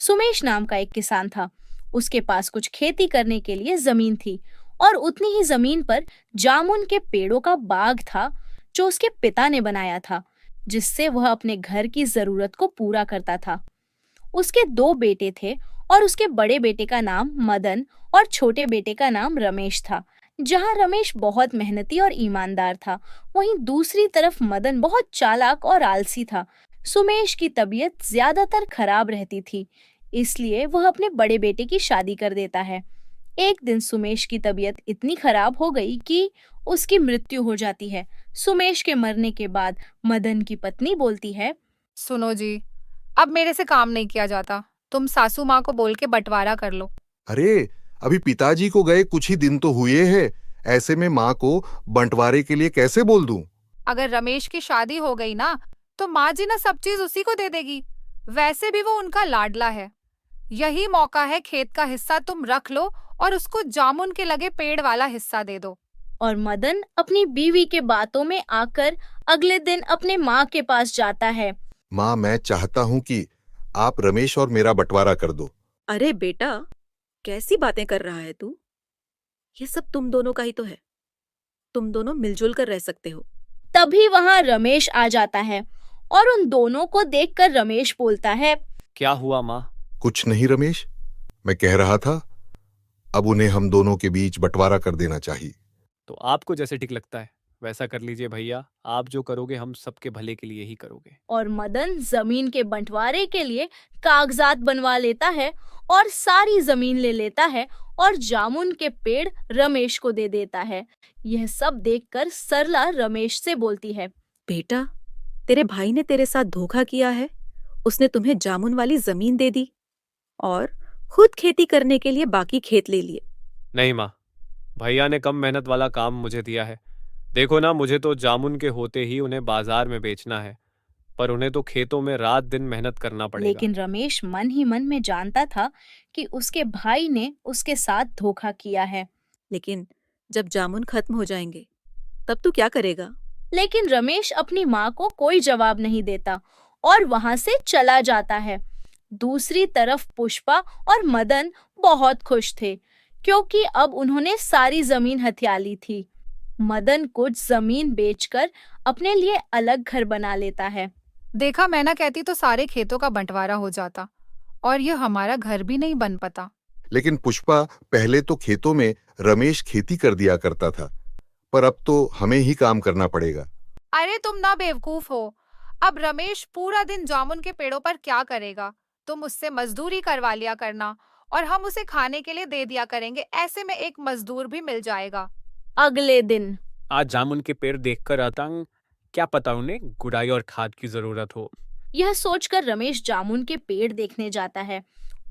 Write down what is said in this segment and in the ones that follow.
सुमेश नाम का एक किसान था। उसके पास कुछ खेती करने के लिए जमीन थी और उतनी ही जमीन पर जामुन के पेड़ों का बाग था जो उसके पिता ने बनाया था, जिससे वह अपने घर की जरूरत को पूरा करता था। उसके दो बेटे थे और उसके बड़े बेटे का नाम मदन और छोटे बेटे का नाम रमेश था। जहाँ रमेश बहुत मेहनती और ईमानदार था, वहीं दूसरी तरफ मदन बहुत चालाक और आलसी था। सुमेश की तबीयत ज्यादातर खराब रहती थी, इसलिए वह अपने बड़े बेटे की शादी कर देता है। एक दिन सुमेश की तबीयत इतनी खराब हो गई कि उसकी मृत्यु हो जाती है। सुमेश के मरने के बाद मदन की पत्नी बोलती है, सुनो जी, अब मेरे से काम नहीं किया जाता। तुम सासू माँ को बोल के बंटवारा कर लो। अरे, अभी पिताजी को गए कुछ ही दिन तो हुए हैं। ऐसे में माँ को बंटवारे के लिए कैसे बोल दूं? अगर रमेश की शादी हो गई ना, तो माँ जी ना सब चीज उसी को दे देगी। वैसे भी वो उनका लाडला है। यही मौका है, खेत का हिस्सा तुम रख लो और उसको जामुन के लगे पेड़ वाला हिस्सा दे दो। और मदन अपनी बीवी के बातों में आकर अगले दिन अपने माँ के पास जाता है। माँ, मैं चाहता हूँ कि आप रमेश और मेरा बंटवारा कर दो। अरे बेटा, कैसी बातें कर रहा है तू? ये सब तुम दोनों का ही तो है। तुम दोनों मिलजुल कर रह सकते हो। तभी वहां रमेश आ जाता है और उन दोनों को देखकर रमेश बोलता है, क्या हुआ माँ? कुछ नहीं रमेश, मैं कह रहा था अब उन्हें हम दोनों के बीच बंटवारा कर देना चाहिए। तो आपको जैसे ठीक लगता है वैसा कर लीजिए भैया। आप जो करोगे हम सबके भले के लिए ही करोगे। और मदन जमीन के बंटवारे के लिए कागजात बनवा लेता है और सारी जमीन ले लेता है और जामुन के पेड़ रमेश को दे देता है। यह सब देखकर सरला रमेश से बोलती है, बेटा, तेरे भाई ने तेरे साथ धोखा किया है। उसने तुम्हें जामुन वाली जमीन दे दी और खुद खेती करने के लिए बाकी खेत ले लिए। नहीं माँ, भैया ने कम मेहनत वाला काम मुझे दिया है। देखो ना, मुझे तो जामुन के होते ही उन्हें बाजार में बेचना है, पर उन्हें तो खेतों में रात दिन मेहनत करना पड़ेगा। लेकिन रमेश मन ही मन में जानता था कि उसके भाई ने उसके साथ धोखा किया है। लेकिन जब जामुन खत्म हो जाएंगे, तब तू क्या करेगा? लेकिन रमेश अपनी माँ को कोई जवाब नहीं देता और वहां से चला जाता है। दूसरी तरफ पुष्पा और मदन बहुत खुश थे, क्योंकि अब उन्होंने सारी जमीन हथिया ली थी। मदन कुछ जमीन बेचकर अपने लिए अलग घर बना लेता है। देखा, मैं ना कहती तो सारे खेतों का बंटवारा हो जाता और ये हमारा घर भी नहीं बन पाता। लेकिन पुष्पा, पहले तो खेतों में रमेश खेती कर दिया करता था, पर अब तो हमें ही काम करना पड़ेगा। अरे तुम ना बेवकूफ हो। अब रमेश पूरा दिन जामुन के पेड़ों पर क्या करेगा? तुम उससे मजदूरी करवा लिया करना और हम उसे खाने के लिए दे दिया करेंगे। ऐसे में एक मजदूर भी मिल जाएगा। अगले दिन आज जामुन के पेड़ देखकर आता हूँ, क्या पता उन्हें गुड़ाई और खाद की जरूरत हो। यह सोचकर रमेश जामुन के पेड़ देखने जाता है।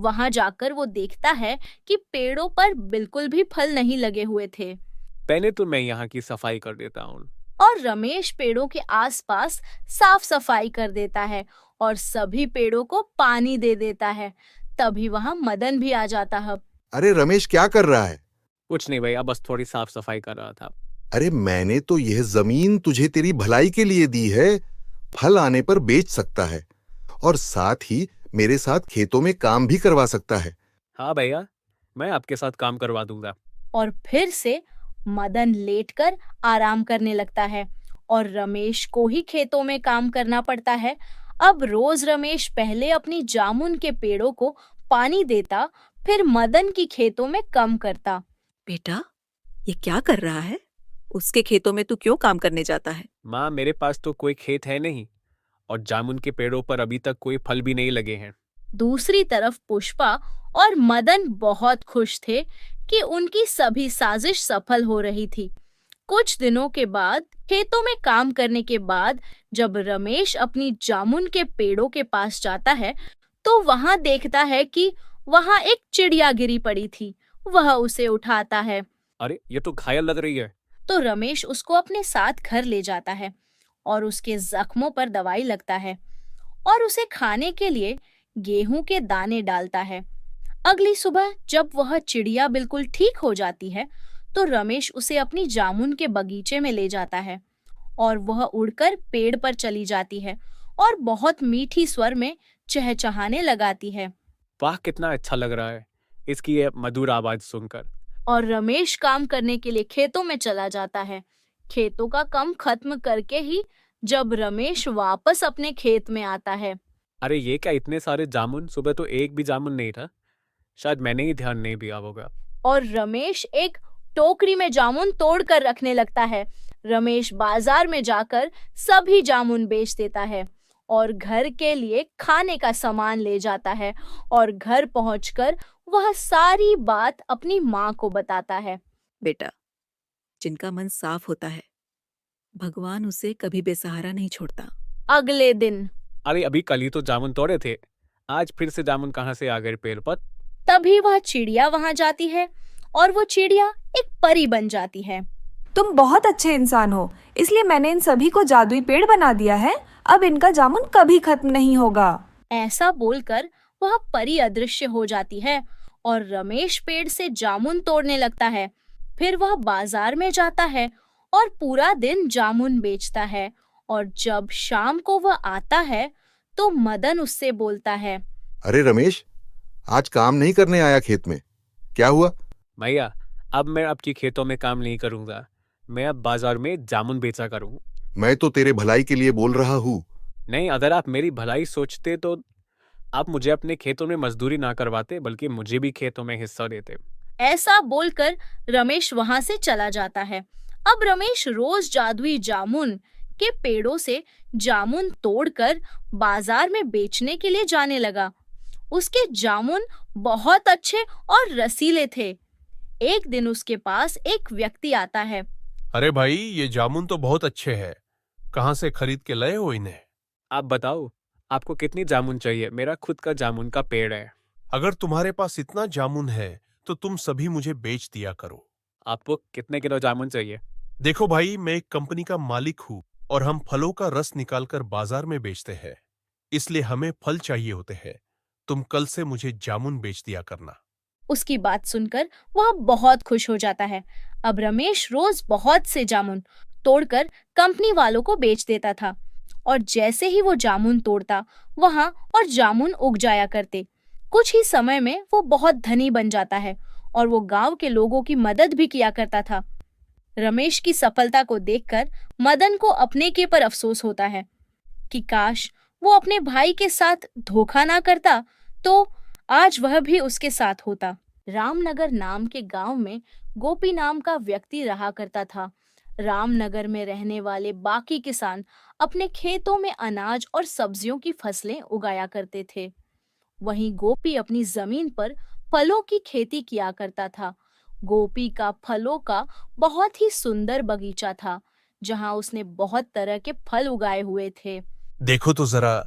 वहां जाकर वो देखता है कि पेड़ों पर बिल्कुल भी फल नहीं लगे हुए थे। पहले तो मैं यहाँ की सफाई कर देता हूँ। और रमेश पेड़ों के आसपास साफ सफाई कर देता है और सभी पेड़ों को पानी दे देता है। तभी वहां मदन भी आ जाता है। अरे रमेश, क्या कर रहा है? कुछ नहीं भैया, बस थोड़ी साफ सफाई कर रहा था। अरे, मैंने तो यह जमीन तुझे तेरी भलाई के लिए दी है। फल आने पर बेच सकता है और साथ ही मेरे साथ खेतों में काम भी करवा सकता है। हाँ भैया, मैं आपके साथ काम करवा दूंगा। और फिर से मदन लेटकर आराम करने लगता है और रमेश को ही खेतों में काम करना पड़ता है। अब रोज रमेश पहले अपनी जामुन के पेड़ों को पानी देता, फिर मदन की खेतों में काम करता। बेटा, ये क्या कर रहा है? उसके खेतों में तू क्यों काम करने जाता है? माँ, मेरे पास तो कोई खेत है नहीं और जामुन के पेड़ों पर अभी तक कोई फल भी नहीं लगे हैं। दूसरी तरफ पुष्पा और मदन बहुत खुश थे कि उनकी सभी साजिश सफल हो रही थी। कुछ दिनों के बाद, खेतों में काम करने के बाद, जब रमेश अपनी जामुन के पेड़ों के पास जाता है, तो वहां देखता है कि वहां एक चिड़िया गिरी पड़ी थी। वह उसे उठाता है। अरे, ये तो घायल लग रही है। तो रमेश उसको अपने साथ घर ले जाता है और उसके जख्मों पर दवाई लगता है और उसे खाने के लिए गेहूं के दाने डालता है। अगली सुबह जब वह चिड़िया बिल्कुल ठीक हो जाती है, तो रमेश उसे अपनी जामुन के बगीचे में ले जाता है और वह उड़कर पेड़ पर चली जाती है और बहुत मीठी स्वर में चहचहाने लगाती है। वाह, कितना अच्छा लग रहा है इसकी ये मधुर आवाज सुनकर। और रमेश काम करने के लिए खेतों में चला जाता है। खेतों का काम खत्म करके ही जब रमेश वापस अपने खेत में आता है, अरे ये क्या, इतने सारे जामुन! सुबह तो एक भी जामुन नहीं था। शायद मैंने ही ध्यान नहीं दिया होगा। और रमेश एक टोकरी में जामुन तोड़ कर रखने लगता है। रमेश बाजार में जाकर सभी जामुन बेच देता है और घर के लिए खाने का सामान ले जाता है और घर पहुंचकर वह सारी बात अपनी माँ को बताता है। बेटा, जिनका मन साफ होता है, भगवान उसे कभी बेसहारा नहीं छोड़ता। अगले दिन अरे अभी कल ही तो जामुन तोड़े थे, आज फिर से जामुन कहाँ से आ गए पेड़ पर? तभी वह चिड़िया वहां जाती है और वो चिड़िया एक परी बन जाती है। तुम बहुत अच्छे इंसान हो, इसलिए मैंने इन सभी को जादुई पेड़ बना दिया है। अब इनका जामुन कभी खत्म नहीं होगा। ऐसा बोलकर वह परी अदृश्य हो जाती है और रमेश पेड़ से जामुन तोड़ने लगता है। फिर वह बाजार में जाता है और पूरा दिन जामुन बेचता है और जब शाम को वह आता है तो मदन उससे बोलता है, अरे रमेश, आज काम नहीं करने आया खेत में? क्या हुआ? भैया, अब मैं आपकी खेतों में काम नहीं करूंगा। मैं अब बाजार में जामुन बेचा करूँ। मैं तो तेरे भलाई के लिए बोल रहा हूँ। नहीं, अगर आप मेरी भलाई सोचते तो आप मुझे अपने खेतों में मजदूरी ना करवाते, बल्कि मुझे भी खेतों में हिस्सा देते। ऐसा बोलकर रमेश वहां से चला जाता है। अब रमेश रोज जादुई जामुन के पेड़ों से जामुन तोड़कर बाजार में बेचने के लिए जाने लगा। उसके जामुन बहुत अच्छे और रसीले थे। एक दिन उसके पास एक व्यक्ति आता है। अरे भाई, ये जामुन तो बहुत अच्छे हैं। कहाँ से खरीद के लाए हो इन्हें? आप बताओ, आपको कितनी जामुन चाहिए? मेरा खुद का जामुन का पेड़ है। अगर तुम्हारे पास इतना जामुन है तो तुम सभी मुझे बेच दिया करो। आपको कितने किलो जामुन चाहिए? देखो भाई, मैं एक कंपनी का मालिक हूँ और हम फलों का रस निकालकर बाजार में बेचते हैं, इसलिए हमें फल चाहिए होते हैं। तुम कल से मुझे जामुन बेच दिया करना। उसकी बात सुनकर वह बहुत खुश हो जाता है। अब रमेश रोज बहुत से जामुन तोड़कर कंपनी वालों को बेच देता था और जैसे ही वो जामुन तोड़ता वहां और जामुन उग जाया करते। कुछ ही समय में वो बहुत धनी बन जाता है और वो गांव के लोगों की मदद भी किया करता था। रमेश की सफलता को देखकर मदन को अपने के पर अफसोस होता है कि काश वो अपने भाई के साथ धोखा ना करता तो आज वह भी उसके साथ होता। रामनगर नाम के गांव में गोपी नाम का व्यक्ति रहा करता था। रामनगर में रहने वाले बाकी किसान अपने खेतों में अनाज और सब्जियों की फसलें उगाया करते थे। वहीं गोपी अपनी जमीन पर फलों की खेती किया करता था। गोपी का फलों का बहुत ही सुंदर बगीचा था, जहां उसने बहुत तरह के फल उगाए हुए थे। देखो तो जरा,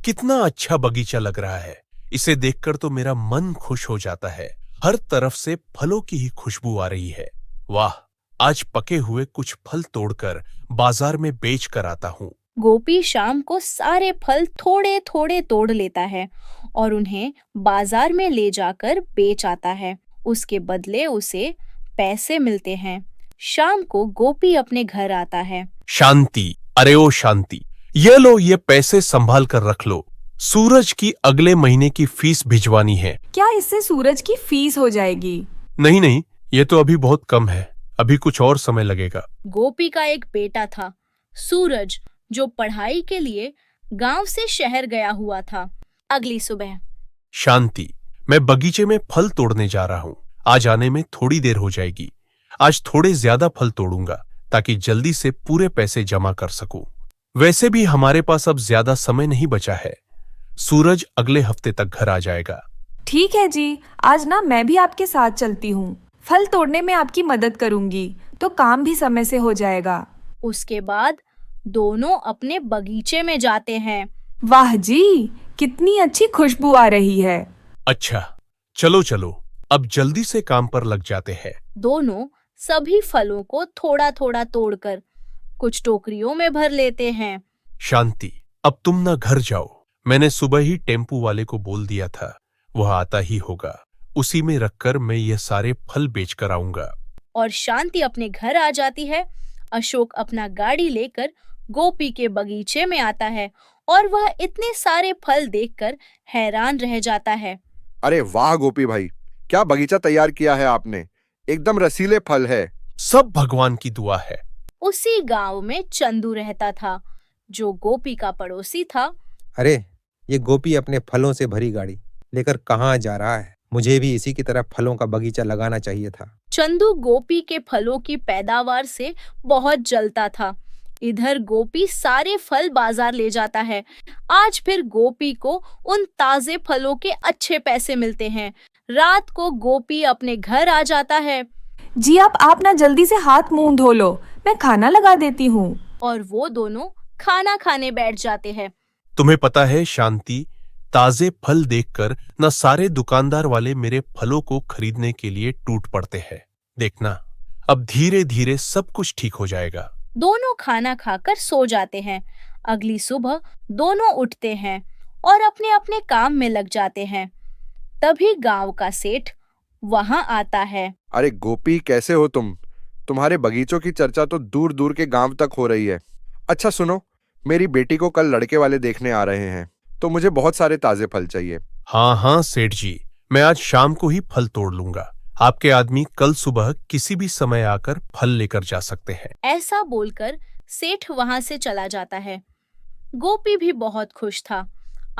कितना अच्छा बगीचा लग रहा है। इसे देखकर तो मेरा मन खुश हो जाता है। हर तरफ से फलों की ही खुशबू आ रही है। वाह, आज पके हुए कुछ फल तोड़कर बाजार में बेच कर आता हूँ। गोपी शाम को सारे फल थोड़े थोड़े तोड़ लेता है और उन्हें बाजार में ले जाकर बेच आता है। उसके बदले उसे पैसे मिलते हैं। शाम को गोपी अपने घर आता है। शांति, अरे ओ शांति, ये लो, ये पैसे संभाल कर रख लो। सूरज की अगले महीने की फीस भिजवानी है। क्या इससे सूरज की फीस हो जाएगी? नहीं नहीं, ये तो अभी बहुत कम है, अभी कुछ और समय लगेगा। गोपी का एक बेटा था, सूरज, जो पढ़ाई के लिए गांव से शहर गया हुआ था। अगली सुबह शांति, मैं बगीचे में फल तोड़ने जा रहा हूँ। आज आने में थोड़ी देर हो जाएगी। आज थोड़े ज्यादा फल तोड़ूंगा ताकि जल्दी से पूरे पैसे जमा कर सकूं। वैसे भी हमारे पास अब ज्यादा समय नहीं बचा है। सूरज अगले हफ्ते तक घर आ जाएगा। ठीक है जी, आज ना मैं भी आपके साथ चलती हूँ। फल तोड़ने में आपकी मदद करूंगी तो काम भी समय से हो जाएगा। उसके बाद दोनों अपने बगीचे में जाते हैं। वाह जी, कितनी अच्छी खुशबू आ रही है। अच्छा, चलो चलो, अब जल्दी से काम पर लग जाते हैं। दोनों सभी फलों को थोड़ा थोड़ा तोड़कर कुछ टोकरियों में भर लेते हैं। शांति, अब तुम ना घर जाओ। मैंने सुबह ही टेम्पू वाले को बोल दिया था, वह आता ही होगा। उसी में रखकर मैं ये सारे फल बेच कर आऊंगा। और शांति अपने घर आ जाती है। अशोक अपना गाड़ी लेकर गोपी के बगीचे में आता है और वह इतने सारे फल देखकर हैरान रह जाता है। अरे वाह गोपी भाई, क्या बगीचा तैयार किया है आपने। एकदम रसीले फल है। सब भगवान की दुआ है। उसी गांव में चंदू रहता था, जो गोपी का पड़ोसी था। अरे ये गोपी अपने फलों से भरी गाड़ी लेकर कहाँ जा रहा है। मुझे भी इसी की तरह फलों का बगीचा लगाना चाहिए था। चंदू गोपी के फलों की पैदावार से बहुत जलता था। इधर गोपी सारे फल बाजार ले जाता है। आज फिर गोपी को उन ताजे फलों के अच्छे पैसे मिलते हैं। रात को गोपी अपने घर आ जाता है जी आप ना जल्दी से हाथ मुंह धो लो, मैं खाना लगा देती हूँ। और वो दोनों खाना खाने बैठ जाते हैं। तुम्हें पता है शांति, ताजे फल देखकर न सारे दुकानदार वाले मेरे फलों को खरीदने के लिए टूट पड़ते हैं। देखना, अब धीरे धीरे सब कुछ ठीक हो जाएगा। दोनों खाना खाकर सो जाते हैं। अगली सुबह दोनों उठते हैं और अपने अपने काम में लग जाते हैं। तभी गांव का सेठ वहां आता है। अरे गोपी, कैसे हो तुम? तुम्हारे बगीचों की चर्चा तो दूर दूर के गांव तक हो रही है। अच्छा सुनो, मेरी बेटी को कल लड़के वाले देखने आ रहे हैं, तो मुझे बहुत सारे ताजे फल चाहिए। हाँ हाँ सेठ जी, मैं आज शाम को ही फल तोड़ लूंगा। आपके आदमी कल सुबह किसी भी समय आकर फल लेकर जा सकते हैं। ऐसा बोलकर सेठ वहां से चला जाता है। गोपी भी बहुत खुश था।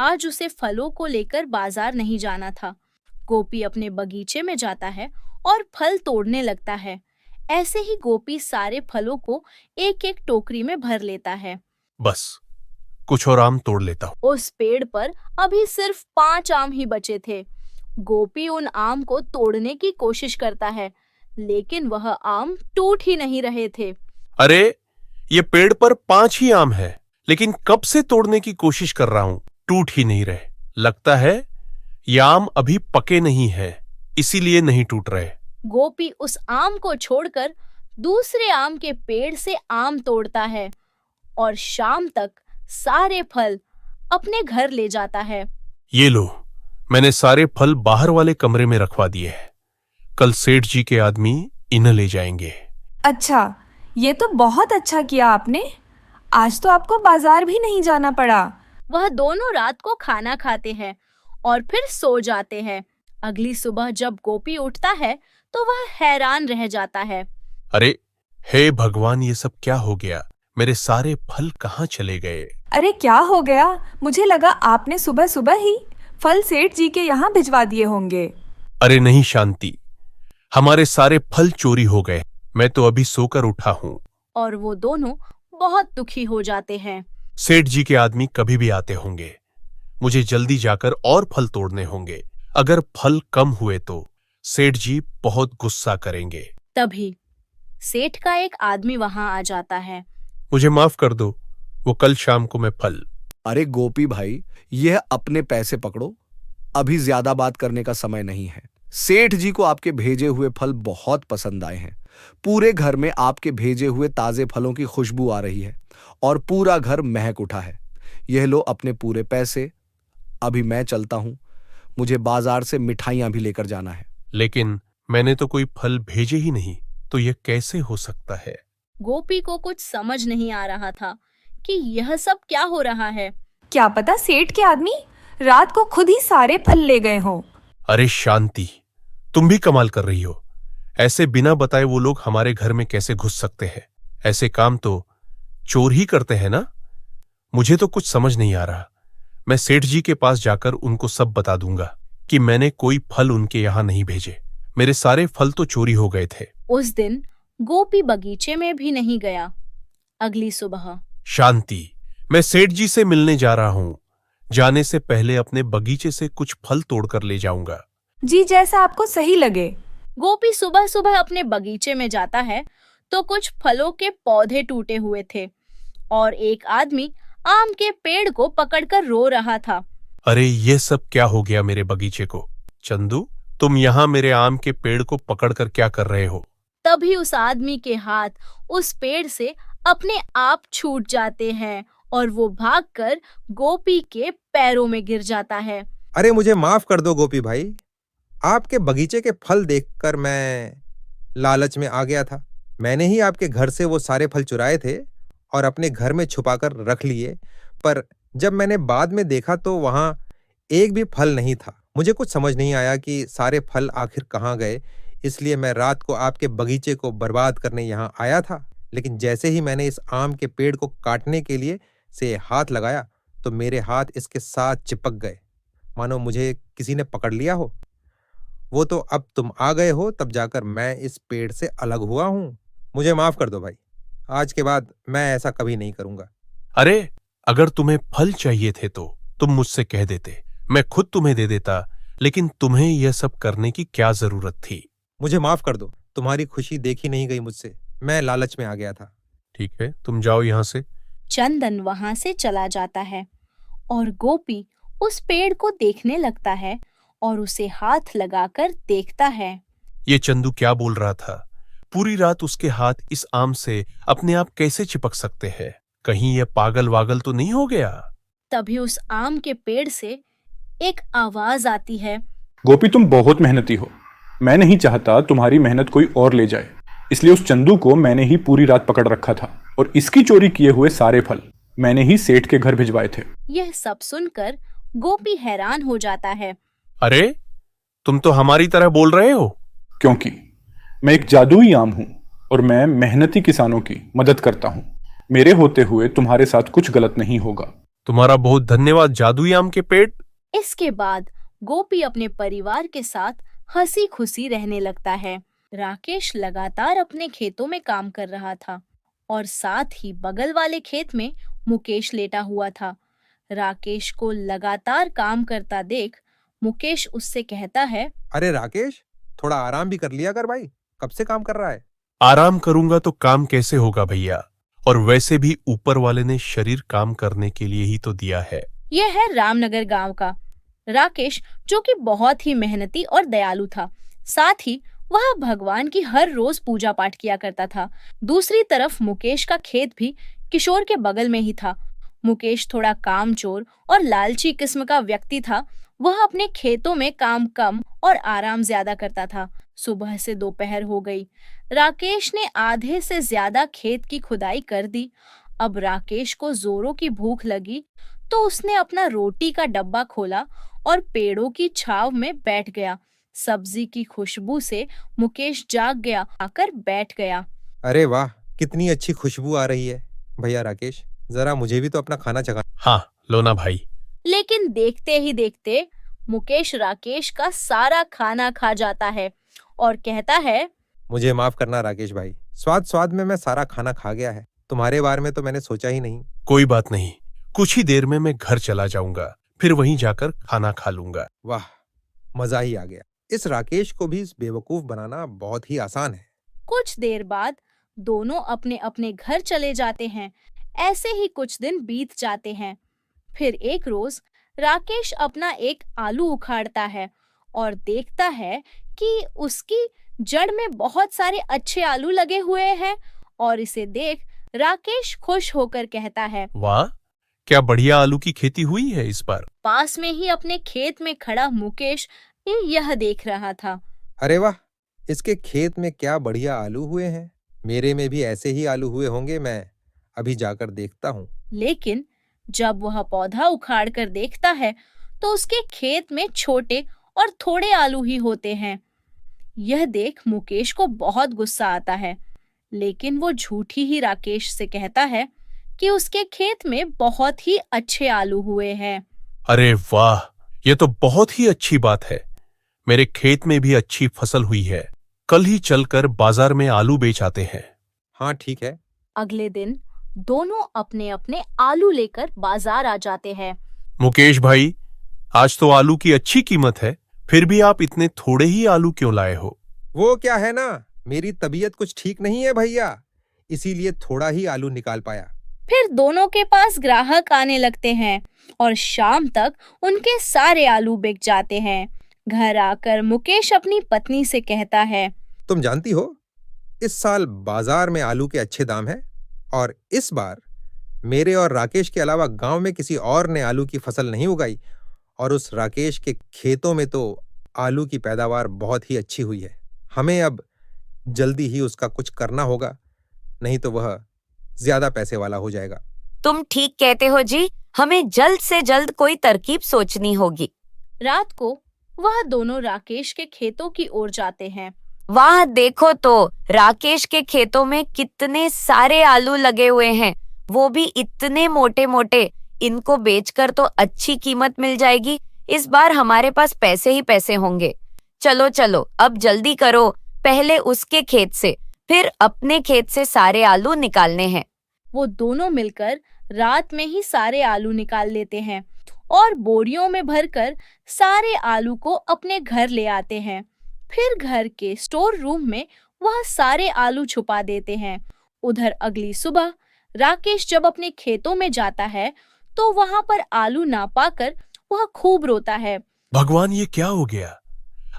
आज उसे फलों को लेकर बाजार नहीं जाना था। गोपी अपने बगीचे में जाता है और फल तोड़ने लगता है। ऐसे ही गोपी सारे फलों को एक एक टोकरी में भर लेता है। बस कुछ और आम तोड़ लेता हूँ। उस पेड़ पर अभी सिर्फ 5 आम ही बचे थे। गोपी उन आम को तोड़ने की कोशिश करता है, लेकिन वह आम टूट ही नहीं रहे थे। अरे ये पेड़ पर 5 ही आम है, लेकिन कब से तोड़ने की कोशिश कर रहा हूँ, टूट ही नहीं रहे। लगता है ये आम अभी पके नहीं है, इसीलिए नहीं टूट रहे। गोपी उस आम को छोड़कर दूसरे आम के पेड़ से आम तोड़ता है और शाम तक सारे फल अपने घर ले जाता है। ये लो, मैंने सारे फल बाहर वाले कमरे में रखवा दिए हैं। कल सेठ जी के आदमी इन्हें ले जाएंगे। अच्छा, ये तो बहुत अच्छा किया आपने। आज तो आपको बाजार भी नहीं जाना पड़ा। वह दोनों रात को खाना खाते हैं और फिर सो जाते हैं। अगली सुबह जब गोपी उठता है तो वह हैरान रह जाता है। अरे हे भगवान, ये सब क्या हो गया? मेरे सारे फल कहाँ चले गए? अरे क्या हो गया? मुझे लगा आपने सुबह सुबह ही फल सेठ जी के यहाँ भिजवा दिए होंगे। अरे नहीं शांति, हमारे सारे फल चोरी हो गए। मैं तो अभी सोकर उठा हूँ। और वो दोनों बहुत दुखी हो जाते हैं। सेठ जी के आदमी कभी भी आते होंगे। मुझे जल्दी जाकर और फल तोड़ने होंगे। अगर फल कम हुए तो सेठ जी बहुत गुस्सा करेंगे। तभी सेठ का एक आदमी वहां आ जाता है। मुझे माफ कर दो, वो कल शाम को मैं फल। अरे गोपी भाई, यह अपने पैसे पकड़ो। अभी ज्यादा बात करने का समय नहीं है। सेठ जी को आपके भेजे हुए फल बहुत पसंद आए हैं। पूरे घर में आपके भेजे हुए ताजे फलों की खुशबू आ रही है और पूरा घर महक उठा है। यह लो अपने पूरे पैसे। अभी मैं चलता हूं, मुझे बाजार से मिठाइयां भी लेकर जाना है। लेकिन मैंने तो कोई फल भेजे ही नहीं, तो यह कैसे हो सकता है? गोपी को कुछ समझ नहीं आ रहा था कि यह सब क्या हो रहा है। क्या पता सेठ के आदमी रात को खुद ही सारे फल ले गए हों। अरे शांति, तुम भी कमाल कर रही हो। ऐसे बिना बताए वो लोग हमारे घर में कैसे घुस सकते हैं? ऐसे काम तो चोर ही करते हैं ना? मुझे तो कुछ समझ नहीं आ रहा। मैं सेठ जी के पास जाकर उनको सब बता दूंगा कि मैंने कोई फल उनके यहाँ नहीं भेजे। मेरे सारे फल तो चोरी हो गए थे। उस दिन गोपी बगीचे में भी नहीं गया। अगली सुबह शांति, मैं सेठ जी से मिलने जा रहा हूँ। जाने से पहले अपने बगीचे से कुछ फल तोड़कर ले जाऊंगा। जी, जैसा आपको सही लगे। गोपी सुबह सुबह अपने बगीचे में जाता है तो कुछ फलों के पौधे टूटे हुए थे और एक आदमी आम के पेड़ को पकड़कर रो रहा था। अरे ये सब क्या हो गया मेरे बगीचे को? चंदू, तुम यहाँ मेरे आम के पेड़ को पकड़कर क्या कर रहे हो? तभी उस आदमी के हाथ उस पेड़ से अपने आप छूट जाते हैं और वो भागकर गोपी के पैरों में गिर जाता है। अरे मुझे माफ कर दो गोपी भाई, आपके बगीचे के फल देखकर मैं लालच में आ गया था। मैंने ही आपके घर से वो सारे फल चुराए थे और अपने घर में छुपाकर रख लिए, पर जब मैंने बाद में देखा तो वहां एक भी फल नहीं था। मुझे कुछ समझ नहीं आया कि सारे फल आखिर कहाँ गए, इसलिए मैं रात को आपके बगीचे को बर्बाद करने यहाँ आया था। लेकिन जैसे ही मैंने इस आम के पेड़ को काटने के लिए से हाथ लगाया तो मेरे हाथ इसके साथ चिपक गए, मानो मुझे किसी ने पकड़ लिया हो। वो तो अब तुम आ गए हो तब जाकर मैं इस पेड़ से अलग हुआ हूँ। मुझे माफ कर दो भाई, आज के बाद मैं ऐसा कभी नहीं करूंगा। अरे, अगर तुम्हें फल चाहिए थे तो तुम मुझसे कह देते, मैं खुद तुम्हें दे देता, लेकिन तुम्हें यह सब करने की क्या जरूरत थी? मुझे माफ कर दो, तुम्हारी खुशी देखी नहीं गई मुझसे, मैं लालच में आ गया था। ठीक है, तुम जाओ यहाँ से। चंदन वहां से चला जाता है और गोपी उस पेड़ को देखने लगता है और उसे हाथ लगाकर देखता है। ये चंदू क्या बोल रहा था? पूरी रात उसके हाथ इस आम से अपने आप कैसे चिपक सकते हैं? कहीं यह पागल वागल तो नहीं हो गया? तभी उस आम के पेड़ से एक आवाज आती है। गोपी, तुम बहुत मेहनती हो। मैं नहीं चाहता तुम्हारी मेहनत कोई और ले जाए, इसलिए उस चंदू को मैंने ही पूरी रात पकड़ रखा था और इसकी चोरी किए हुए सारे फल मैंने ही सेठ के घर भिजवाए थे। यह सब सुनकर गोपी हैरान हो जाता है। अरे, तुम तो हमारी तरह बोल रहे हो। क्योंकि मैं एक जादुई आम हूँ और मैं मेहनती किसानों की मदद करता हूँ। मेरे होते हुए तुम्हारे साथ कुछ गलत नहीं होगा। तुम्हारा बहुत धन्यवाद जादुई आम के पेड़। इसके बाद गोपी अपने परिवार के साथ हंसी खुशी रहने लगता है। राकेश लगातार अपने खेतों में काम कर रहा था और साथ ही बगल वाले खेत में मुकेश लेटा हुआ था। राकेश को लगातार काम करता देख मुकेश उससे कहता है, अरे राकेश, थोड़ा आराम भी कर लिया कर भाई, कब से काम कर रहा है? आराम करूंगा तो काम कैसे होगा भैया? और वैसे भी ऊपर वाले ने शरीर काम करने के लिए ही तो दिया है। यह है रामनगर गांव का राकेश, जो कि बहुत ही मेहनती और दयालु था। साथ ही वह भगवान की हर रोज पूजा पाठ किया करता था। दूसरी तरफ मुकेश का खेत भी किशोर के बगल में ही था। मुकेश थोड़ा कामचोर और लालची किस्म का व्यक्ति था। वह अपने खेतों में काम कम और आराम ज्यादा करता था। सुबह से दोपहर हो गई। राकेश ने आधे से ज्यादा खेत की खुदाई कर दी। अब राकेश को जोरों की भूख लगी तो उसने अपना रोटी का डब्बा खोला और पेड़ों की छाव में बैठ गया। सब्जी की खुशबू से मुकेश जाग गया, आकर बैठ गया। अरे वाह, कितनी अच्छी खुशबू आ रही है। भैया राकेश, जरा मुझे भी तो अपना खाना चखा। हाँ, लो ना भाई। लेकिन देखते ही देखते मुकेश राकेश का सारा खाना खा जाता है और कहता है, मुझे माफ करना राकेश भाई, स्वाद स्वाद में मैं सारा खाना खा गया है। तुम्हारे बारे में तो मैंने सोचा ही नहीं। कोई बात नहीं, कुछ ही देर में मैं घर चला जाऊंगा, फिर वहीं जाकर खाना खा लूंगा। वाह, मजा ही आ गया। इस राकेश को भी बेवकूफ बनाना बहुत ही आसान है। कुछ देर बाद दोनों अपने अपने घर चले जाते हैं। ऐसे ही कुछ दिन बीत जाते हैं। फिर एक रोज राकेश अपना एक आलू उखाड़ता है और देखता है कि उसकी जड़ में बहुत सारे अच्छे आलू लगे हुए हैं और इसे देख राकेश खुश होकर कहता है, वाह, क्या बढ़िया आलू की खेती हुई है इस बार। पास में ही अपने खेत में खड़ा मुकेश यह देख रहा था। अरे वाह, इसके खेत में क्या बढ़िया आलू हुए हैं। मेरे में भी ऐसे ही आलू हुए होंगे, मैं अभी जाकर देखता हूँ। लेकिन जब वह पौधा उखाड़ कर देखता है तो उसके खेत में छोटे और थोड़े आलू ही होते हैं। यह देख मुकेश को बहुत गुस्सा आता है, लेकिन वो झूठी ही राकेश से कहता है कि उसके खेत में बहुत ही अच्छे आलू हुए हैं। अरे वाह, ये तो बहुत ही अच्छी बात है। मेरे खेत में भी अच्छी फसल हुई है। कल ही चलकर बाजार में आलू बेच आते हैं। हाँ ठीक है। अगले दिन दोनों अपने अपने आलू लेकर बाजार आ जाते हैं। मुकेश भाई, आज तो आलू की अच्छी कीमत है, फिर भी आप इतने थोड़े ही आलू क्यों लाए हो? वो क्या है ना, मेरी तबीयत कुछ ठीक नहीं है भैया, इसीलिए थोड़ा ही आलू निकाल पाया। फिर दोनों के पास ग्राहक आने लगते हैं और शाम तक उनके सारे आलू बिक जाते हैं। घर आकर मुकेश अपनी पत्नी से कहता है, तुम जानती हो, इस साल बाजार में आलू के अच्छे दाम हैं और इस बार मेरे और राकेश के अलावा गांव में किसी और ने आलू की फसल नहीं उगाई और उस राकेश के खेतों में तो आलू की पैदावार बहुत ही अच्छी हुई है। हमें अब जल्दी ही उसका कुछ करना होगा, नहीं तो वह ज्यादा पैसे वाला हो जाएगा। तुम ठीक कहते हो जी, हमें जल्द से जल्द कोई तरकीब सोचनी होगी। रात को वह दोनों राकेश के खेतों की ओर जाते हैं। वाह, देखो तो राकेश के खेतों में कितने सारे आलू लगे हुए हैं, वो भी इतने मोटे मोटे। इनको बेचकर तो अच्छी कीमत मिल जाएगी। इस बार हमारे पास पैसे ही पैसे होंगे। चलो चलो, अब जल्दी करो, पहले उसके खेत से फिर अपने खेत से सारे आलू निकालने हैं। वो दोनों मिलकर रात में ही सारे आलू निकाल लेते हैं और बोरियों में भरकर सारे आलू को अपने घर ले आते हैं। फिर घर के स्टोर रूम में वह सारे आलू छुपा देते हैं। उधर अगली सुबह राकेश जब अपने खेतों में जाता है तो वहां पर आलू ना पाकर वह खूब रोता है। भगवान, ये क्या हो गया?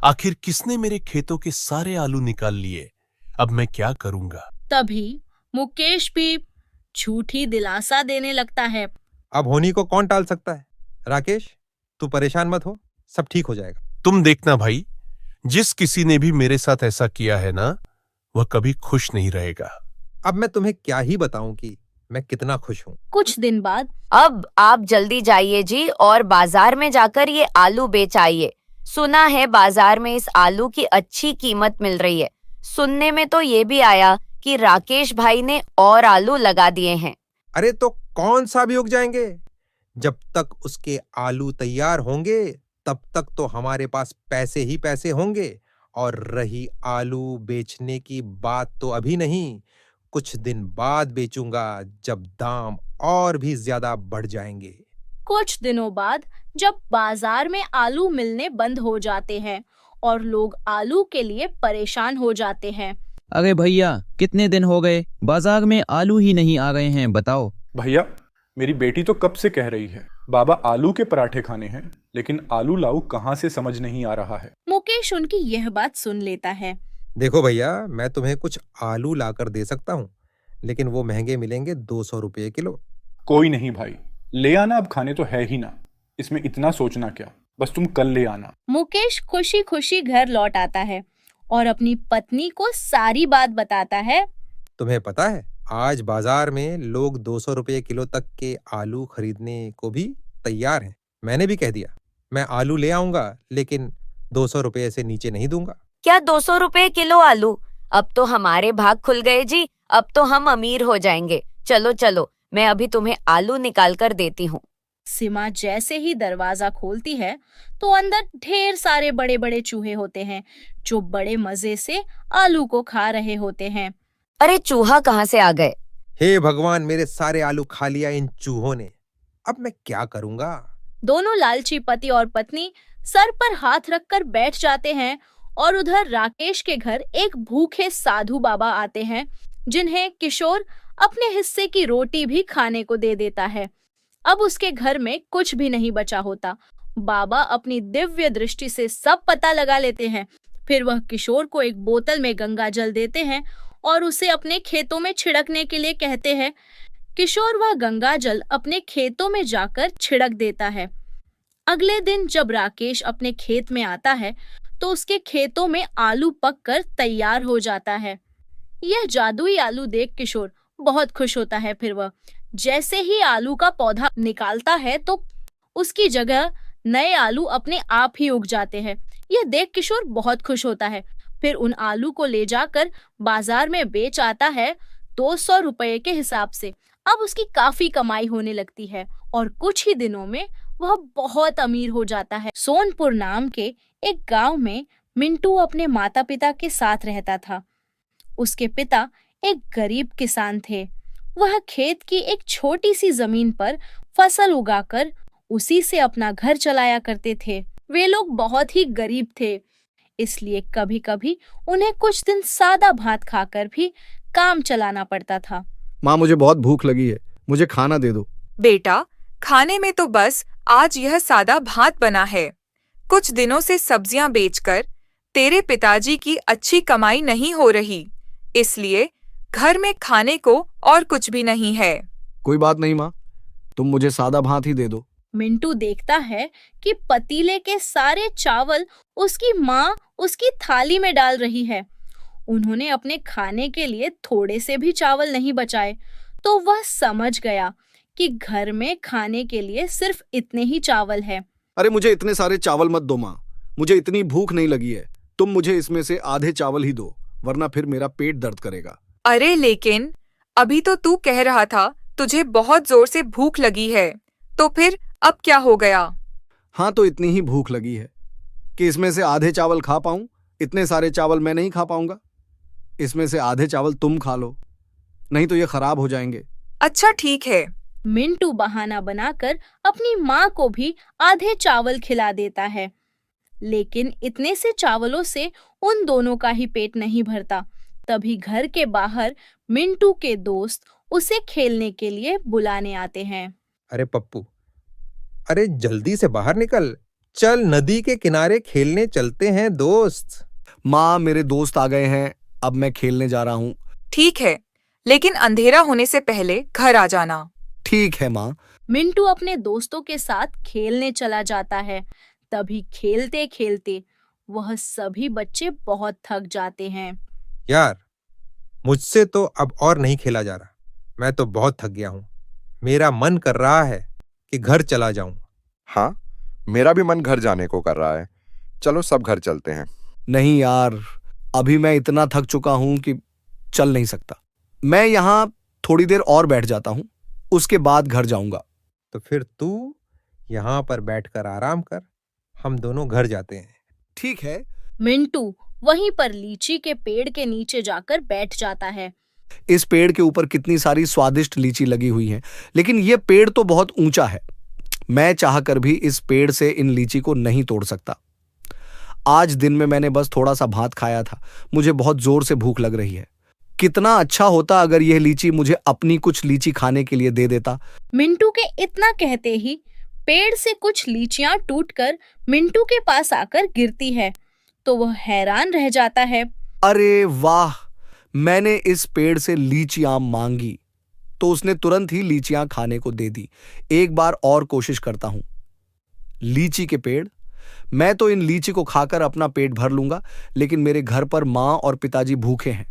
आखिर किसने मेरे खेतों के सारे आलू निकाल लिए? अब मैं क्या करूंगा? तभी मुकेश भी झूठी दिलासा देने लगता है। अब होनी को कौन टाल सकता है? राकेश, तू परेशान मत हो, सब ठीक हो जाएगा। तुम देखना भाई, जिस किसी ने भी मेरे साथ ऐसा किया है ना, वह कभी खुश नहीं रहेगा। अब मैं तुम्हें क्या ही बताऊं कि मैं कितना खुश हूँ। कुछ दिन बाद अब आप जल्दी जाइए जी और बाजार में जाकर ये आलू बेच आइए। सुना है बाजार में इस आलू की अच्छी कीमत मिल रही है। सुनने में तो ये भी आया कि राकेश भाई ने और आलू लगा दिए हैं। अरे तो कौन सा भी उग जाएंगे? जब तक उसके आलू तैयार होंगे तब तक तो हमारे पास पैसे ही पैसे होंगे। और रही आलू बेचने की बात, तो अभी नहीं, कुछ दिन बाद बेचूंगा, जब दाम और भी ज्यादा बढ़ जाएंगे। कुछ दिनों बाद जब बाजार में आलू मिलने बंद हो जाते हैं और लोग आलू के लिए परेशान हो जाते हैं। अरे भैया, कितने दिन हो गए, बाजार में आलू ही नहीं आ रहे हैं, बताओ। भैया, मेरी बेटी तो कब से कह रही है बाबा आलू के पराठे खाने हैं, लेकिन आलू लाऊ कहाँ से समझ नहीं आ रहा है। मुकेश उनकी यह बात सुन लेता है। देखो भैया, मैं तुम्हें कुछ आलू लाकर दे सकता हूँ, लेकिन वो महंगे मिलेंगे, 200 रुपये किलो। कोई नहीं भाई, ले आना, अब खाने तो है ही ना, इसमें इतना सोचना क्या, बस तुम कल ले आना। मुकेश खुशी खुशी घर लौट आता है और अपनी पत्नी को सारी बात बताता है। तुम्हें पता है, आज बाजार में लोग 200 रुपये किलो तक के आलू खरीदने को भी तैयार हैं। मैंने भी कह दिया, मैं आलू ले आऊंगा, लेकिन 200 रुपये से नीचे नहीं दूंगा। क्या 200 रुपए किलो आलू? अब तो हमारे भाग खुल गए जी, अब तो हम अमीर हो जाएंगे। चलो चलो, मैं अभी तुम्हें आलू निकाल कर देती हूँ। सीमा जैसे ही दरवाजा खोलती है तो अंदर ढेर सारे बड़े बड़े चूहे होते हैं जो बड़े मजे से आलू को खा रहे होते हैं। अरे चूहा कहाँ से आ गए? हे भगवान, मेरे सारे आलू खा लिया इन चूहों ने, अब मैं क्या करूंगा? दोनों लालची पति और पत्नी सर पर हाथ रखकर बैठ जाते हैं और उधर राकेश के घर एक भूखे साधु बाबा आते हैं, जिन्हें किशोर अपने हिस्से की रोटी भी खाने को दे देता है। अब उसके घर में कुछ भी नहीं बचा होता। बाबा अपनी दिव्य दृष्टि से सब पता लगा लेते हैं। फिर वह किशोर को एक बोतल में गंगा जल देते हैं और उसे अपने खेतों में छिड़कने के लिए कहते हैं। किशोर वह गंगा जल अपने खेतों में जाकर छिड़क देता है। अगले दिन जब राकेश अपने खेत में आता है तो उसके खेतों में आलू पककर तैयार हो जाता है। यह जादुई आलू देख किशोर बहुत खुश होता है। फिर वह जैसे ही आलू का पौधा निकालता है तो उसकी जगह नए आलू अपने आप ही उग जाते हैं। यह देख किशोर बहुत खुश होता है। फिर उन आलू को ले जाकर बाजार में बेच आता है 200 रुपये के हिसाब से। अब उसकी काफी कमाई होने लगती है और कुछ ही दिनों में वह बहुत अमीर हो जाता है। सोनपुर नाम के एक गांव में मिंटू अपने माता पिता के साथ रहता था। उसके पिता एक गरीब किसान थे। वह खेत की एक छोटी सी जमीन पर फसल उगाकर उसी से अपना घर चलाया करते थे। वे लोग बहुत ही गरीब थे, इसलिए कभी कभी उन्हें कुछ दिन सादा भात खाकर भी काम चलाना पड़ता था। माँ, मुझे बहुत भूख लगी है, मुझे खाना दे दो। बेटा, खाने में तो बस आज यह सादा भात बना है। कुछ दिनों से सब्जियां बेचकर तेरे पिताजी की अच्छी कमाई नहीं हो रही, इसलिए घर में खाने को और कुछ भी नहीं है। कोई बात नहीं माँ, तुम मुझे सादा भात ही दे दो। मिंटू देखता है कि पतीले के सारे चावल उसकी माँ उसकी थाली में डाल रही है। उन्होंने अपने खाने के लिए थोड़े से भी चावल नहीं बचाए, तो वह समझ गया कि घर में खाने के लिए सिर्फ इतने ही चावल है। अरे मुझे इतने सारे चावल मत दो माँ, मुझे इतनी भूख नहीं लगी है। तुम मुझे इसमें से आधे चावल ही दो, वरना फिर मेरा पेट दर्द करेगा। अरे लेकिन अभी तो तू कह रहा था तुझे बहुत जोर से भूख लगी है, तो फिर अब क्या हो गया? हाँ, तो इतनी ही भूख लगी है कि इसमें से आधे चावल खा पाऊं। इतने सारे चावल मैं नहीं खा पाऊंगा। इसमें से आधे चावल तुम खा लो, नहीं तो ये खराब हो जाएंगे। अच्छा ठीक है। मिंटू बहाना बनाकर अपनी माँ को भी आधे चावल खिला देता है, लेकिन इतने से चावलों से उन दोनों का ही पेट नहीं भरता। तभी घर के बाहर मिंटू के दोस्त उसे खेलने के लिए बुलाने आते हैं। अरे पप्पू, अरे जल्दी से बाहर निकल, चल नदी के किनारे खेलने चलते हैं दोस्त। माँ, मेरे दोस्त आ गए हैं, अब मैं खेलने जा रहा हूँ। ठीक है, लेकिन अंधेरा होने से पहले घर आ जाना। ठीक है माँ। मिंटू अपने दोस्तों के साथ खेलने चला जाता है। तभी खेलते खेलते वह सभी बच्चे बहुत थक जाते हैं। यार, मुझसे तो अब और नहीं खेला जा रहा, मैं तो बहुत थक गया हूँ। मेरा मन कर रहा है कि घर चला जाऊं। हाँ, मेरा भी मन घर जाने को कर रहा है। चलो सब घर चलते हैं। नहीं यार, अभी मैं इतना थक चुका हूं कि चल नहीं सकता। मैं यहाँ थोड़ी देर और बैठ जाता हूँ, उसके बाद घर जाऊंगा। तो फिर तू यहाँ पर बैठकर आराम कर, हम दोनों घर जाते हैं। ठीक है। मिंटू वहीं पर लीची के पेड़ के नीचे जाकर बैठ जाता है। इस पेड़ के ऊपर कितनी सारी स्वादिष्ट लीची लगी हुई है, लेकिन यह पेड़ तो बहुत ऊंचा है। मैं चाहकर भी इस पेड़ से इन लीची को नहीं तोड़ सकता। आज दिन में मैंने बस थोड़ा सा भात खाया था, मुझे बहुत जोर से भूख लग रही है। कितना अच्छा होता अगर यह लीची मुझे अपनी कुछ लीची खाने के लिए दे देता। मिंटू के इतना कहते ही पेड़ से कुछ लीचियां टूटकर मिंटू के पास आकर गिरती है, तो वह हैरान रह जाता है। अरे वाह, मैंने इस पेड़ से लीचियां मांगी तो उसने तुरंत ही लीचियां खाने को दे दी। एक बार और कोशिश करता हूं। लीची के पेड़, मैं तो इन लीची को खाकर अपना पेट भर लूंगा, लेकिन मेरे घर पर माँ और पिताजी भूखे हैं।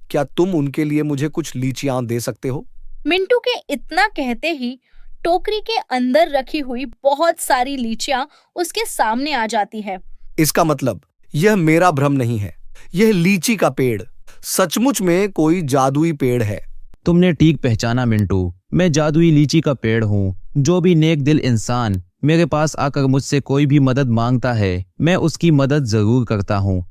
क्या तुम उनके लिए मुझे कुछ लीचियां दे सकते हो? मिंटू के इतना कहते ही टोकरी के अंदर रखी हुई बहुत सारी लीचियां उसके सामने आ जाती है। इसका मतलब यह मेरा भ्रम नहीं है, यह लीची का पेड़ सचमुच में कोई जादुई पेड़ है। तुमने ठीक पहचाना मिंटू, मैं जादुई लीची का पेड़ हूँ। जो भी नेक दिल इंसान मेरे पास आकर मुझसे कोई भी मदद मांगता है, मैं उसकी मदद जरूर करता हूँ।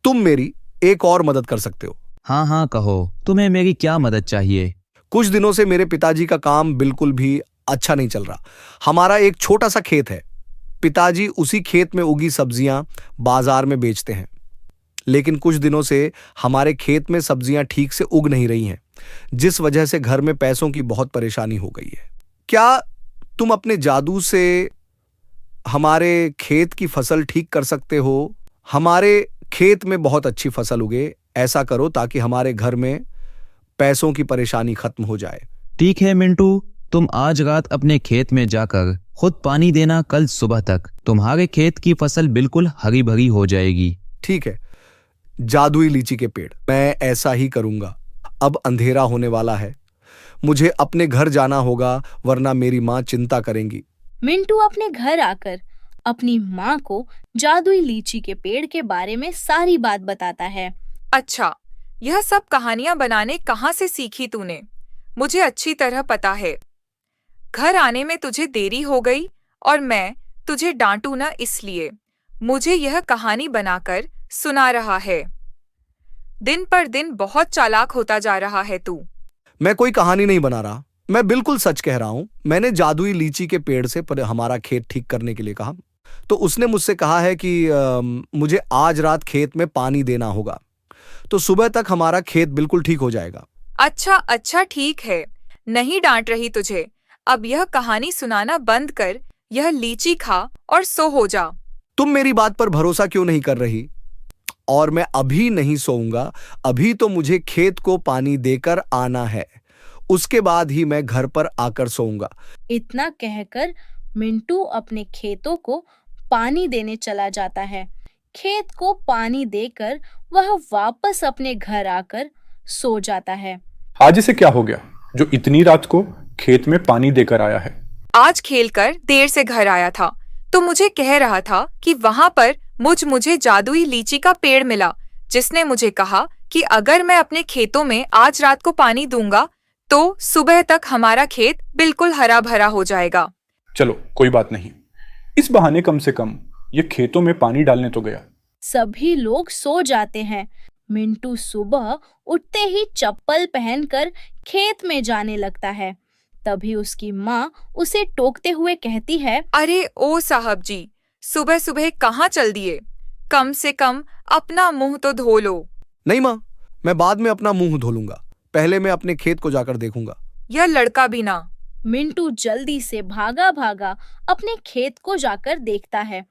तुम मेरी एक और मदद कर सकते हो। हाँ हाँ कहो, तुम्हें मेरी क्या मदद चाहिए? कुछ दिनों से मेरे पिताजी का काम बिल्कुल भी अच्छा नहीं चल रहा। हमारा एक छोटा सा खेत है, पिताजी उसी खेत में उगी सब्जियां बाजार में बेचते हैं, लेकिन कुछ दिनों से हमारे खेत में सब्जियां ठीक से उग नहीं रही हैं, जिस वजह से घर में पैसों की बहुत परेशानी हो गई है। क्या तुम अपने जादू से हमारे खेत की फसल ठीक कर सकते हो? हमारे खेत में बहुत अच्छी फसल उगे, ऐसा करो ताकि हमारे घर में पैसों की परेशानी खत्म हो जाए। ठीक है मिंटू, तुम आज रात अपने खेत में जाकर खुद पानी देना, कल सुबह तक तुम्हारे खेत की फसल बिल्कुल हरी भरी हो जाएगी। ठीक है जादुई लीची के पेड़, मैं ऐसा ही करूंगा। अब अंधेरा होने वाला है, मुझे अपने घर जाना होगा, वरना मेरी माँ चिंता करेंगी। मिंटू अपने घर आकर अपनी माँ को जादुई लीची के पेड़ के बारे में सारी बात बताता है। अच्छा, यह सब कहानियां बनाने कहाँ से सीखी तूने? मुझे अच्छी तरह पता है। घर आने में तुझे देरी हो गई और मैं तुझे डांटू ना, इसलिए मुझे यह कहानी बनाकर सुना रहा है। दिन पर दिन बहुत चालाक होता जा रहा है तू। मैं कोई कहानी नहीं बना रहा, मैं बिल्कुल सच कह रहा हूं। मैंने जादुई लीची के पेड़ से हमारा खेत ठीक करने के लिए कहा, तो उसने मुझसे कहा है कि मुझे आज रात खेत में पानी देना होगा, तो सुबह तक हमारा खेत बिल्कुल ठीक हो जाएगा। अच्छा ठीक है, नहीं डांट रही तुझे। अब यह कहानी सुनाना बंद कर, यह लीची खा और सो हो जा। तुम मेरी बात पर भरोसा क्यों नहीं कर रही? और मैं अभी नहीं सोऊंगा, अभी तो मुझे खेत को पानी देकर आना है, उसके बाद ही मैं घर पर आकर सोऊंगा। इतना कहकर मिंटू अपने खेतों को पानी देने चला जाता है। खेत को पानी देकर वह वापस अपने घर आकर सो जाता है। आज इसे क्या हो गया जो इतनी रात को खेत में पानी देकर आया है? आज खेलकर देर से घर आया था, तो मुझे कह रहा था कि वहाँ पर मुझे जादुई लीची का पेड़ मिला जिसने मुझे कहा कि अगर मैं अपने खेतों में आज रात को पानी दूंगा तो सुबह तक हमारा खेत बिल्कुल हरा भरा हो जाएगा। चलो कोई बात नहीं, इस बहाने कम से कम ये खेतों में पानी डालने तो गया। सभी लोग सो जाते हैं। मिंटू सुबह उठते ही चप्पल पहनकर खेत में जाने लगता है। तभी उसकी माँ उसे टोकते हुए कहती है, अरे ओ साहब जी, सुबह सुबह कहाँ चल दिए? कम से कम अपना मुंह तो धो लो। नहीं माँ, मैं बाद में अपना मुंह धो लूंगा, पहले मैं अपने खेत को जाकर देखूंगा। यह लड़का भी ना। मिंटू जल्दी से भागा भागा अपने खेत को जाकर देखता है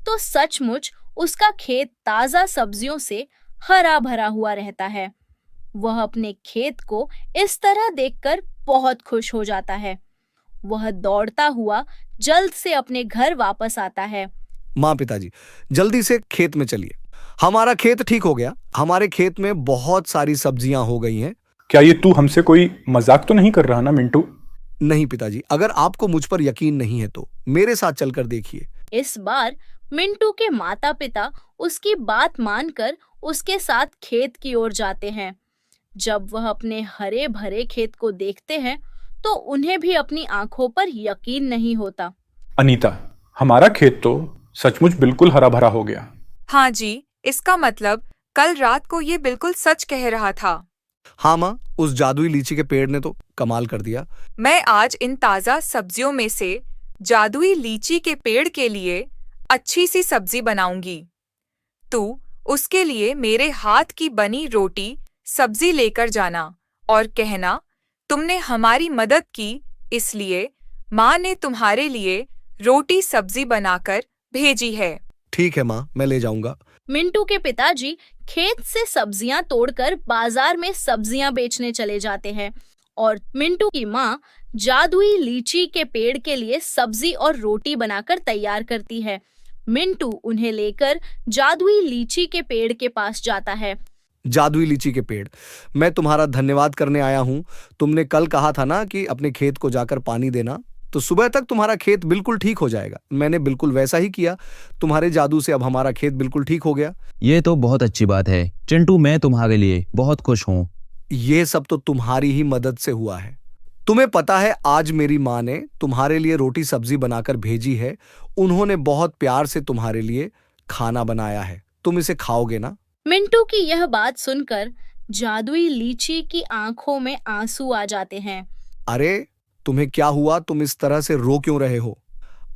तो सचमुच उसका खेत ताजा सब्जियों से हरा भरा हुआ रहता है। वह अपने खेत को इस तरह देखकर बहुत खुश हो जाता है। वह दौड़ता हुआ जल्द से अपने घर वापस आता है। माँ पिताजी, जल्दी से खेत में चलिए, हमारा खेत ठीक हो गया। हमारे खेत में बहुत सारी सब्जियां हो गई हैं। क्या ये तू हमसे कोई मजाक तो नहीं कर रहा ना मिंटू? नहीं पिताजी, अगर आपको मुझ पर यकीन नहीं है तो मेरे साथ चलकर देखिए। इस बार मिंटू के माता पिता उसकी बात मानकर उसके साथ खेत की ओर जाते हैं। जब वह अपने हरे भरे खेत को देखते हैं तो उन्हें भी अपनी आंखों पर यकीन नहीं होता। अनीता, हमारा खेत तो सचमुच बिल्कुल हरा भरा हो गया। हाँ जी, इसका मतलब कल रात को ये बिल्कुल सच कह रहा था। हाँ माँ, उस जादुई लीची के पेड़ ने तो कमाल कर दिया। मैं आज इन ताजा सब्जियों में से जादुई लीची के पेड़ के लिए अच्छी सी सब्जी बनाऊंगी। तू उसके लिए मेरे हाथ की बनी रोटी सब्जी लेकर जाना और कहना तुमने हमारी मदद की, इसलिए माँ ने तुम्हारे लिए रोटी सब्जी बनाकर भेजी है। ठीक है माँ, मैं ले जाऊंगा। मिंटू के पिताजी खेत से सब्जियां तोड़कर बाजार में सब्जियां बेचने चले जाते हैं और मिंटू की माँ जादुई लीची के पेड़ के लिए सब्जी और रोटी बनाकर तैयार करती है। मिंटू उन्हें लेकर जादुई लीची के पेड़ के पास जाता है। जादुई लीची के पेड़, मैं तुम्हारा धन्यवाद करने आया हूँ। तुमने कल कहा था ना कि अपने खेत को जाकर पानी देना, तो सुबह तक तुम्हारा खेत बिल्कुल ठीक हो जाएगा। मैंने बिल्कुल वैसा ही किया। तुम्हारे जादू से अब हमारा खेत बिल्कुल ठीक हो गया। ये तो बहुत अच्छी बात है चिंटू, मैं तुम्हारे लिए बहुत खुश हूँ। ये सब तो तुम्हारी ही मदद से हुआ है। तुम्हें पता है, आज मेरी माँ ने तुम्हारे लिए रोटी सब्जी बनाकर भेजी है। उन्होंने बहुत प्यार से तुम्हारे लिए खाना बनाया है। तुम इसे खाओगे ना? मिंटू की यह बात सुनकर जादुई लीची की आंखों में आंसू आ जाते हैं। अरे तुम्हें क्या हुआ? तुम इस तरह से रो क्यों रहे हो?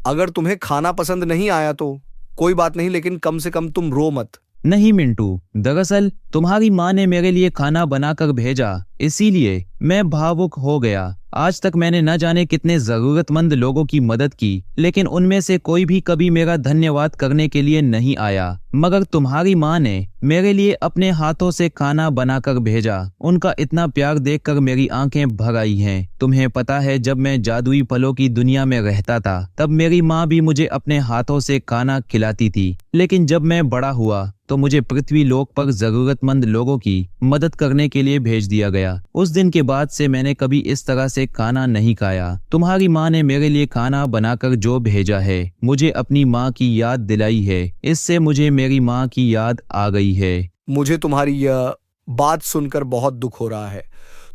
अगर तुम्हें खाना पसंद नहीं आया तो कोई बात नहीं, लेकिन कम से कम तुम रो मत। नहीं मिंटू, दरअसल तुम्हारी माँ ने मेरे लिए खाना बनाकर भेजा, इसीलिए मैं भावुक हो गया। आज तक मैंने न जाने कितने जरूरतमंद लोगों की मदद की, लेकिन उनमें से कोई भी कभी मेरा धन्यवाद करने के लिए नहीं आया। मगर तुम्हारी माँ ने मेरे लिए अपने हाथों से खाना बनाकर भेजा। उनका इतना प्यार देखकर मेरी आंखें भर आई हैं। तुम्हें पता है, जब मैं जादुई फलों की दुनिया में रहता था तब मेरी माँ भी मुझे अपने हाथों से खाना खिलाती थी। लेकिन जब मैं बड़ा हुआ तो मुझे पृथ्वी लोक पर जरूरतमंद लोगों की मदद करने के लिए भेज दिया गया। उस दिन के बाद से मैंने कभी इस तरह से खाना नहीं खाया। तुम्हारी माँ ने मेरे लिए खाना बनाकर जो भेजा है, मुझे अपनी माँ की याद दिलाई है। इससे मुझे मेरी माँ की याद आ गई है। मुझे तुम्हारी यह बात सुनकर बहुत दुख हो रहा है।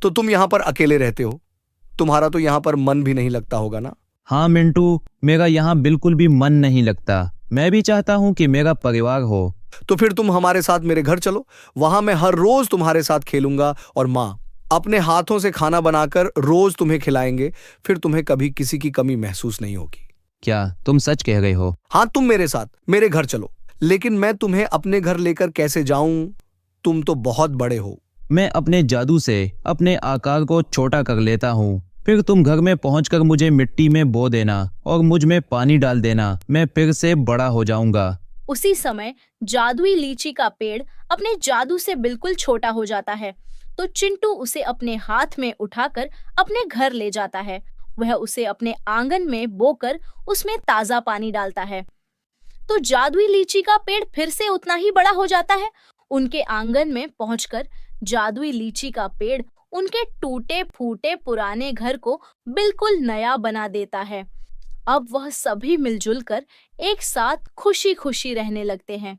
तो तुम यहाँ पर अकेले रहते हो? तुम्हारा तो यहाँ पर मन भी नहीं लगता होगा ना? हाँ मिंटू, मेरा यहाँ बिल्कुल भी मन नहीं लगता। मैं भी चाहता हूँ कि मेरा परिवार हो। तो फिर तुम हमारे साथ मेरे घर चलो। वहां मैं हर रोज तुम्हारे साथ खेलूंगा और माँ अपने हाथों से खाना बनाकर रोज तुम्हें खिलाएंगे। फिर तुम्हें कभी किसी की कमी महसूस नहीं होगी। क्या तुम सच कह रहे हो? हाँ, तुम मेरे साथ मेरे घर चलो। लेकिन मैं तुम्हें अपने घर लेकर कैसे जाऊं? तुम तो बहुत बड़े हो। मैं अपने जादू से अपने आकार को छोटा कर लेता हूँ। फिर तुम घर में पहुंचकर मुझे मिट्टी में बो देना और मुझ में पानी डाल देना। मैं फिर से बड़ा हो जाऊंगा। उसी समय जादुई लीची का पेड़ अपने जादू से बिल्कुल छोटा हो जाता है। तो चिंटू उसे अपने हाथ में उठाकर अपने घर ले जाता है। वह उसे अपने आंगन में बोकर उसमें ताजा पानी डालता है तो जादुई लीची का पेड़ फिर से उतना ही बड़ा हो जाता है। उनके आंगन में पहुंचकर जादुई लीची का पेड़ उनके टूटे फूटे पुराने घर को बिल्कुल नया बना देता है। अब वह सभी मिलजुल कर एक साथ खुशी खुशी रहने लगते हैं।